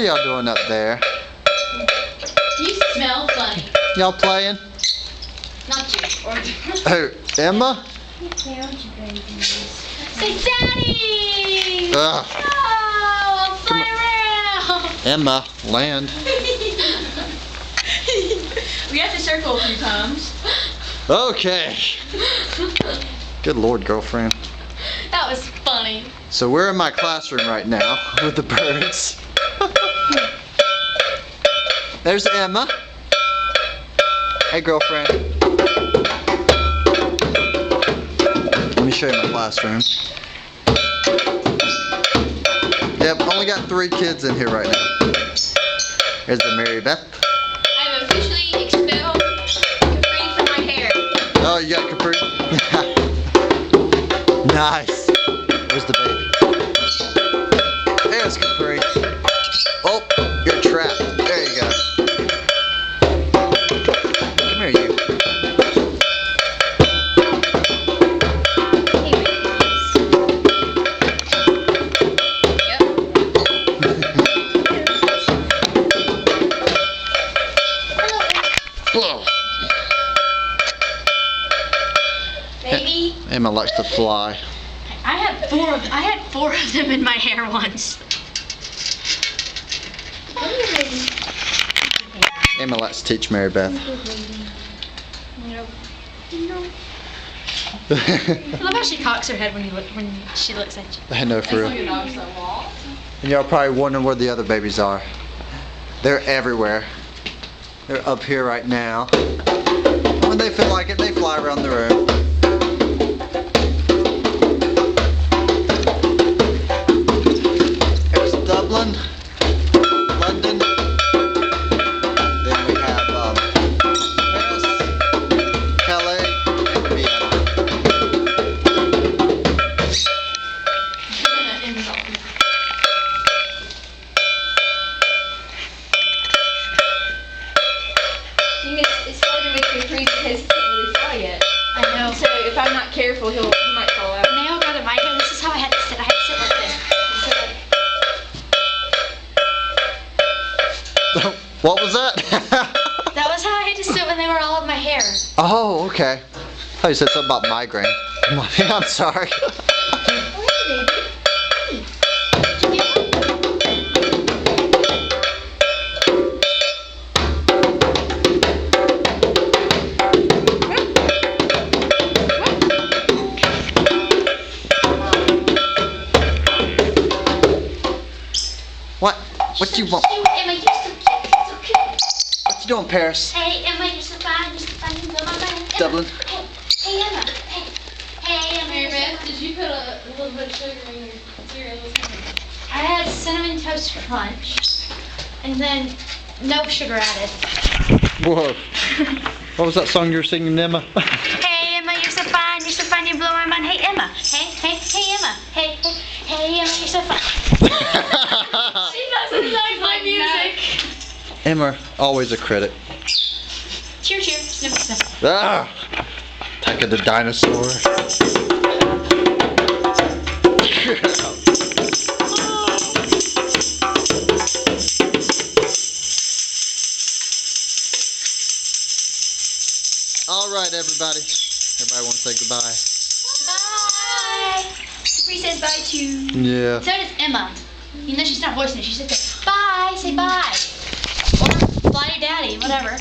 are y'all doing up there? You smell funny. Y'all playing? Not you. Or Oh, Emma? say daddy! Ugh. Oh, I'll fly around! Emma, land. We have to circle a few times. Okay. Good Lord, girlfriend. That was funny. So we're in my classroom right now with the birds. There's Emma. Hey, girlfriend. Let me show you my classroom. Yep, only got 3 kids in here right now. Here's the Mary Beth. I've officially expelled Capri from my hair. Oh, you got Capri? Nice. Where's the baby? There's Capri. Oh, you're trapped. There you go. Come here, you. Whoa. Baby, Emma likes to fly. I had 4 of them in my hair once. Emma likes to teach Mary Beth. I love how she cocks her head when she looks at you. I know, for real. And y'all probably wondering where the other babies are. They're everywhere. They're up here right now. When they feel like it, they fly around the room. There's Dublin, London. Then we have Paris, Calais, and Vienna. It's hard to make Capri because he can't really fly yet. I know. So if I'm not careful, he might fall out. Now got in my hair. This is how I had to sit. I had to sit like this. What was that? That was how I had to sit when they were all in my hair. Oh, okay. I thought you said something about migraine. I'm sorry. What? What you want? Emma, you're so cute. So cute. What you doing, Paris? Hey, Emma, you're so fine. You're so fine. You know my mind. Dublin. Hey, Emma. Hey, Emma. Mary Beth, did you put a little bit of sugar in your cereal this morning? I had cinnamon toast crunch, and then no sugar added. Whoa. What was that song you were singing, Emma? Hey, Emma, you're so fine. You're so fine. You blow my mind. Hey, Emma. Hey, Emma. Hey, Emma, you're so fine. She doesn't like my music. Emma, always a critic. Cheer, cheer. Sniff, sniff. Ah! Attack of the dinosaur. All right, everybody. Everybody want to say goodbye? Bye. Capri says bye too. Yeah. So does Emma. You know she's not voicing it. She said bye. Say bye. Or fly to daddy. Whatever.